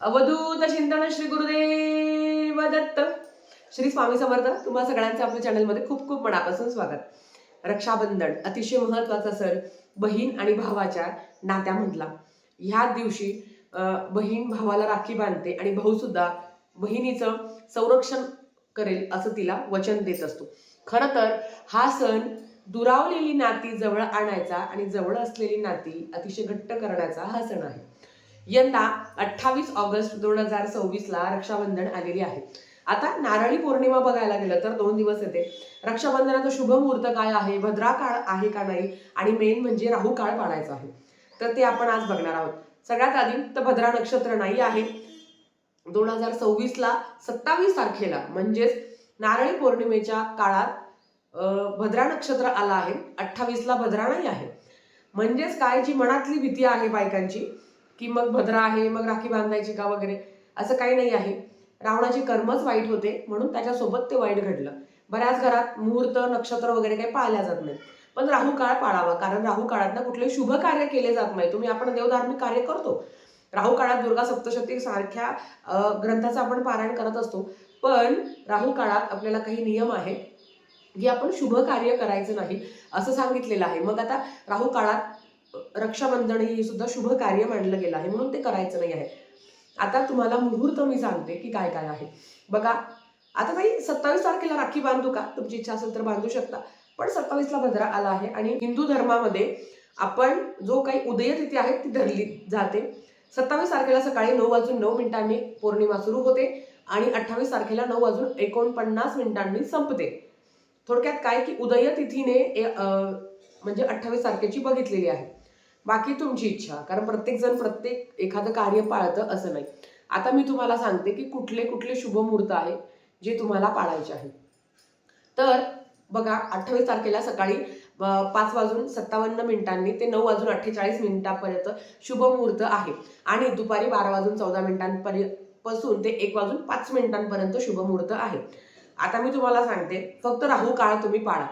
अवधूत चिंतन श्री गुरुदेव दत्त. श्री स्वामी समर्थ. तुम्हा सगळ्यांचं आपल्या चॅनलमध्ये खूप खूप मनापासून स्वागत. रक्षाबंधन अतिशय महत्वाचा सण, बहीण आणि भावाच्या नात्यामधला. ह्या दिवशी बहीण भावाला राखी बांधते आणि भाऊ सुद्धा बहिणीचं संरक्षण करेल असं तिला वचन देत असतो. खरं तर हा सण दुरावलेली नाती जवळ आणायचा आणि जवळ असलेली नाती अतिशय घट्ट करण्याचा हा सण आहे. यंदा 28 ऑगस्ट 2026 ला रक्षाबंधन आलेली आहे. आता नारळी पौर्णिमा बघायला गेलं तर 2 दिवस येते. रक्षाबंधनाचा शुभ मुहूर्त काय आहे, भद्रा काळ आहे का नाही, आणि मेन म्हणजे राहू काळ पाळायचा आहे, तर ते आपण आज बघणार आहोत. सगळ्यात आधी तर भद्रा नक्षत्र नाही आहे. 2026 ला 27 तारखेला म्हणजेच नारळी पौर्णिमेच्या काळात भद्रा नक्षत्र आला आहे. 28 ला भद्रा नाही आहे. म्हणजेच काय, जी मनातली भीती आहे बायकांची की मग भद्रा आहे मग राखी बांधायची का वगैरे, असं काही नाही आहे. रावणाचे कर्मच वाईट होते म्हणून त्याच्यासोबत ते वाईट घडलं. बऱ्याच घरात मुहूर्त नक्षत्र वगैरे काही पाळल्या जात नाही, पण राहू काळ पाळावा, कारण राहू काळात ना कुठलेही शुभ कार्य केले जात नाही. आपण देवधार्मिक कार्य करतो. राहू काळात दुर्गा सप्तशती सारख्या ग्रंथाचं आपण पारायण करत असतो, पण राहू काळात आपल्याला काही नियम आहे की आपण शुभ कार्य करायचं नाही असं सांगितलेलं आहे. मग आता राहू काळात रक्षाबंधन हे सुद्धा शुभ कार्य मानलं गेलं आहे म्हणून ते करायचं नाही आहे. आता तुम्हाला मुहूर्त मी सांगते की काय काय आहे बघा. आता ताई 27 तारखेला राखी बांधू का, तुमची इच्छा असेल तर बांधू शकता, पण 27 ला भद्रा आला आहे आणि हिंदू धर्मामध्ये आपण जो काही उदयतिथी आहे ती धरली जाते. 27 तारखेला सकाळी 9:09 पौर्णिमा सुरू होते आणि 28 तारखेला 9:49 संपते. थोडक्यात काय की उदयतिथीने म्हणजे 28 तारखेची बघितलेली आहे. बाकी तुमची इच्छा, कारण प्रत्येक जण प्रत्येक एखादं कार्य पाळतं असं नाही. आता मी तुम्हाला सांगते की कुठले कुठले शुभ मुहूर्त आहे जे तुम्हाला पाळायचे आहे. तर बघा, 28 तारखेला सकाळी 5:57 ते 9:48 शुभ मुहूर्त आहे आणि दुपारी 12:14 पासून ते 1:05 शुभ मुहूर्त आहे. आता मी तुम्हाला सांगते, फक्त राहू काळ तुम्ही पाळा.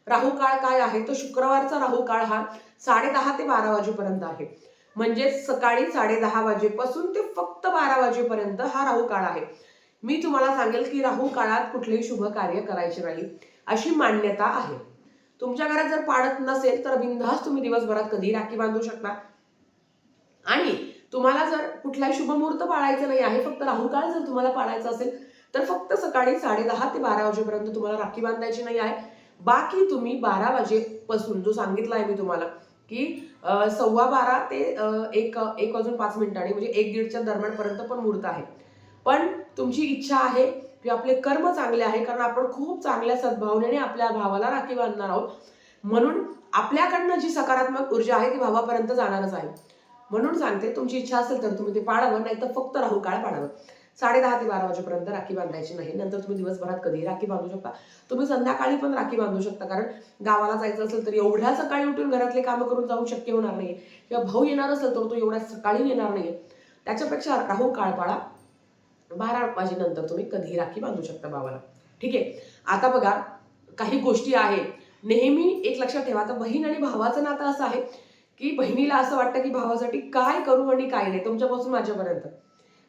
राहू काळ काय आहे, तर शुक्रवारचा राहू काळ हा 10:30 ते 12 वाजेपर्यंत आहे. म्हणजे सकाळी 10:30 वाजेपासून ते फक्त 12 वाजेपर्यंत हा राहू काळ आहे. मी तुम्हाला सांगेल की राहू काळात कुठलेही शुभ कार्य करायचे नाही अशी मान्यता आहे. तुमच्या घरात जर पाळत नसेल तर बिनधास्त तुम्ही दिवसभरात कधी राखी बांधू शकता. आणि तुम्हाला जर कुठलाही शुभ मुहूर्त पाळायचा नाही आहे, फक्त राहू काळ जर तुम्हाला पाळायचा असेल तर फक्त सकाळी 10:30 ते 12 वाजेपर्यंत तुम्हाला राखी बांधायची नाही आहे. बाकी तुम्ही 12 वाजेपासून जो सांगितला आहे मी तुम्हाला की 12:15 ते 1:05 म्हणजे 1:30च्या दरम्यानपर्यंत पण मुहूर्त आहे. पण तुमची इच्छा आहे की आपले कर्म चांगले आहे, कारण आपण खूप चांगल्या सद्भावनेने आपल्या भावाला राखी बांधणार आहोत, म्हणून आपल्याकडनं जी सकारात्मक ऊर्जा आहे ती भावापर्यंत जाणारच आहे. म्हणून सांगते, तुमची इच्छा असेल तर तुम्ही ते पाळावं, नाही तर फक्त राहू काळ पाळावं. 10:30 ते 12 वाजेपर्यंत राखी बांधायची नाही. नंतर तुम्ही दिवसभरात कधी राखी बांधू शकता. तुम्ही संध्याकाळी पण राखी बांधू शकता, कारण गावाला जायचं असेल तर एवढ्या सकाळी उठून घरातले कामं करून जाऊन शक्य होणार नाही, किंवा भाऊ येणार असेल तर तो एवढ्या सकाळी येणार नाही. त्याच्यापेक्षा राहू काळ पाळा. 12 वाजेनंतर तुम्ही कधी राखी बांधू शकता भावाला. ठीक आहे. आता बघा, काही गोष्टी आहेत नेहमी एक लक्षात ठेवा. आता बहीण आणि भावाचं नातं असं आहे की बहिणीला असं वाटतं की भावासाठी काय करू आणि काय नाही. तुमच्यापासून माझ्यापर्यंत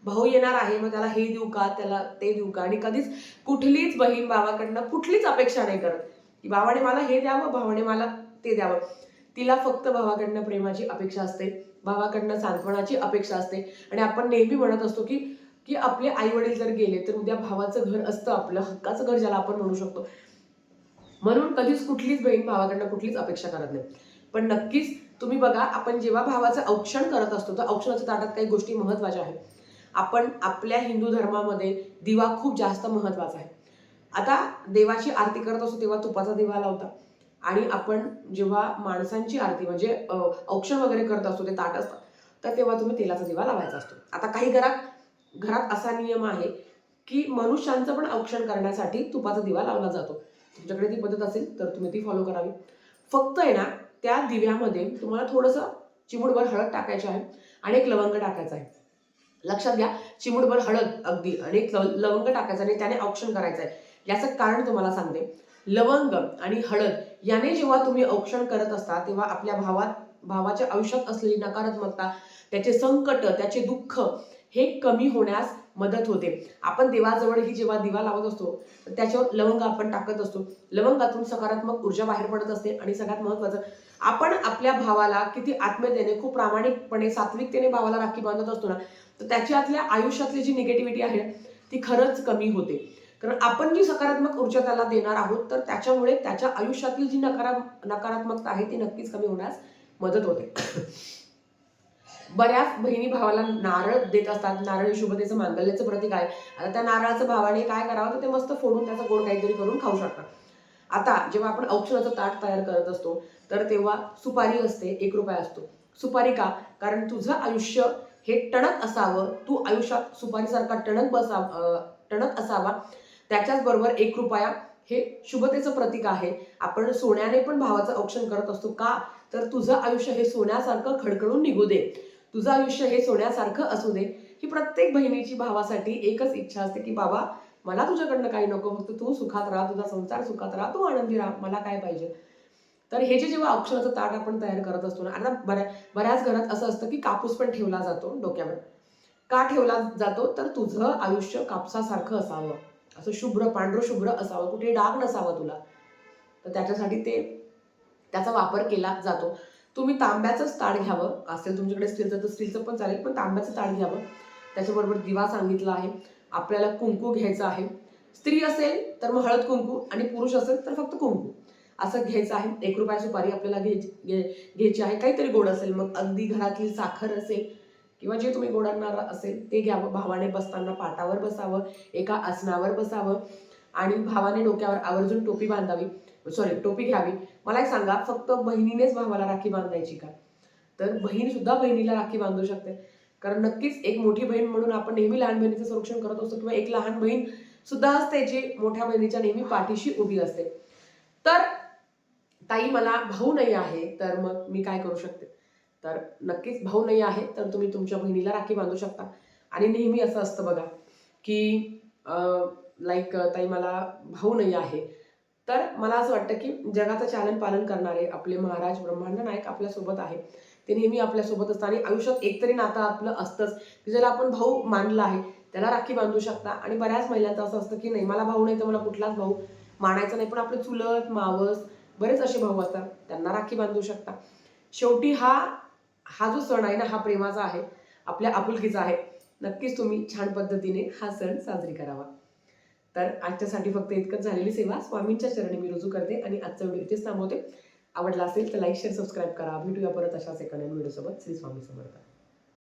भाऊ येणार आहे, मग त्याला हे देऊ का, त्याला ते देऊ का, आणि कधीच कुठलीच बहीण भावाकडनं कुठलीच अपेक्षा नाही करत की भावाने मला हे द्यावं, भावाने मला ते द्यावं. तिला फक्त भावाकडनं प्रेमाची अपेक्षा असते, भावाकडनं सांत्वनाची अपेक्षा असते. आणि आपण नेहमी म्हणत असतो की की आपले आई वडील जर गेले तर उद्या भावाचं घर असतं आपलं हक्काचं घर, ज्याला आपण म्हणू शकतो. म्हणून कधीच कुठलीच बहीण भावाकडनं कुठलीच अपेक्षा करत नाही. पण नक्कीच तुम्ही बघा, आपण जेव्हा भावाचं औक्षण करत असतो तर औक्षणाच्या ताटात काही गोष्टी महत्वाच्या आहेत. आपण आपल्या हिंदू धर्मामध्ये दिवा खूप जास्त महत्वाचा आहे. आता देवाची आरती करत असतो तेव्हा तुपाचा दिवा लावता, आणि आपण जेव्हा माणसांची आरती म्हणजे औक्षण वगैरे करत असतो, ते ताट असतं, तर तेव्हा तुम्ही तेलाचा दिवा लावायचा असतो. आता काही घरात असा नियम आहे की मनुष्यांचं पण औक्षण करण्यासाठी तुपाचा दिवा लावला जातो. तुमच्याकडे ती पद्धत असेल तर तुम्ही ती फॉलो करावी. फक्त आहे ना, त्या दिव्यामध्ये तुम्हाला थोडंसं चिमूटभर हळद टाकायची आहे आणि एक लवंग टाकायचा आहे. लक्षात घ्या, चिमूटभर हळद अगदी आणि एक लवंग टाकायचं आणि त्याने औक्षण करायचं आहे. याचं कारण तुम्हाला सांगते. लवंग आणि हळद याने जेव्हा तुम्ही औक्षण करत असता तेव्हा आपल्या भावाच्या आयुष्यात असलेली नकारात्मकता, त्याचे संकट, त्याचे दुःख हे कमी होण्यास मदत होते. आपण देवाजवळ ही जेव्हा दिवा लावत असतो तर त्याच्यावर लवंग आपण टाकत असतो. लवंगातून सकारात्मक ऊर्जा बाहेर पडत असते आणि सगळ्यात महत्त्वाचं, आपण आपल्या भावाला किती आत्मीयतेने, खूप प्रामाणिकपणे, सात्विकतेने भावाला राखी बांधत असतो ना, तर त्याच्यातल्या आयुष्यातली जी निगेटिव्हिटी आहे ती खरंच कमी होते. कारण आपण जी सकारात्मक ऊर्जा त्याला देणार आहोत तर त्याच्यामुळे त्याच्या आयुष्यातील जी नकारात्मकता आहे ती नक्कीच कमी होण्यास मदत होते. बऱ्याच बहिणी भावाला नारळ देत असतात. नारळ हे शुभतेचं, मांगल्याचं प्रतीक आहे. आता त्या नारळाचं भावाने काय करावं तर ते मस्त फोडून त्याचा गोड काहीतरी करून खाऊ शकतात. आता जेव्हा आपण औक्षणाचं ताट तयार करत असतो तर तेव्हा सुपारी असते, 1 रुपया असतो. सुपारी का? कारण तुझं आयुष्य हे टणक असावं, तू आयुष्यात सुपारीसारखा टणक असावा. त्याच्याच बरोबर 1 रुपया हे शुभतेचं प्रतीक आहे. आपण सोन्याने पण भावाचं औक्षण करत असतो. का? तर तुझं आयुष्य हे सोन्यासारखं खडखडून निघू दे, तुझं आयुष्य हे सोन्यासारखं असू दे. ही प्रत्येक बहिणीची भावासाठी एकच इच्छा असते की बाबा मला तुझ्याकडनं काही नको, फक्त तू सुखात राहा, तुझा संसार सुखात राहा, तू आनंदी राहा, मला काय पाहिजे. तर हे जेव्हा औक्षणाचं ताट आपण तयार करत असतो ना, आता बऱ्याच घरात असं असतं की कापूस पण ठेवला जातो डोक्यावर. का ठेवला जातो? तर तुझं आयुष्य कापसासारखं असावं, असं शुभ्र, पांढरं शुभ्र असावं, कुठे डाग नसावा तुला. तर त्याच्यासाठी त्याचा वापर केला जातो. तुम्ही तांब्याचंच ताट घ्यावं, असेल तुमच्याकडे स्टीलचं तर स्टीलचं पण चालेल, पण तांब्याचं ताट घ्यावं. त्याच्याबरोबर दिवा सांगितला आहे. आपल्याला कुंकू घ्यायचं आहे. स्त्री असेल तर मग हळद कुंकू आणि पुरुष असेल तर फक्त कुंकू असं घ्यायचं आहे. 1 रुपया सुपारी आपल्याला घ्यायची आहे. काहीतरी गोड असेल, मग अगदी घरातली साखर असेल किंवा जे तुम्ही गोड आणणार असेल ते घ्यावं. भावाने बसताना पाटावर बसावं, एका आसनावर बसावं आणि भावाने डोक्यावर आवर्जून टोपी बांधावी, टोपी घ्यावी. मला एक सांगा, फक्त बहिणीनेच भावाला राखी बांधायची का? तर बहीण सुद्धा बहिणीला राखी बांधू शकते. कारण नक्कीच एक मोठी बहीण म्हणून आपण नेहमी लहान बहिणीचं संरक्षण करत असतो, किंवा एक लहान बहीण सुद्धा असते जी मोठ्या बहिणीच्या नेहमी पाठीशी उभी असते. तर ताई मला भाऊ नाही आहे तर मग मी काय करू शकते? तर नक्कीच भाऊ नाही आहे तर तुम्ही तुमच्या बहिणीला राखी बांधू शकता. आणि नेहमी असं असतं बघा की ताई मला भाऊ नाही आहे, तर मला असं वाटतं की जगाचं चालन पालन करणारे आपले महाराज ब्रह्मांड नायक आपल्यासोबत आहे. ते नेहमी आपल्यासोबत असतात आणि आयुष्यात एकतरी नातं आपलं असतंच की ज्याला आपण भाऊ मानला आहे त्याला राखी बांधू शकता. आणि बऱ्याच महिलांचं असं असतं की नाही, मला भाऊ नाही तर मला कुठलाच भाऊ मानायचा नाही, पण आपले चुलत मावस बरेच असे भाऊ असतात, त्यांना राखी बांधू शकता. शेवटी हा हा जो सण आहे ना, हा प्रेमाचा आहे, आपल्या आपुलकीचा आहे. नक्कीच तुम्ही छान पद्धतीने हा सण साजरी करावा. तर आजच्यासाठी फक्त इतकंच. झालेली सेवा स्वामींच्या चरणी मी रुजू करते आणि आजचा व्हिडिओ इथेच थांबवते. आवडला असेल तर लाईक, शेअर, सबस्क्राईब करा. भेटूया परत अशाच एका नवीन व्हिडिओसोबत. श्री स्वामी समर्थ.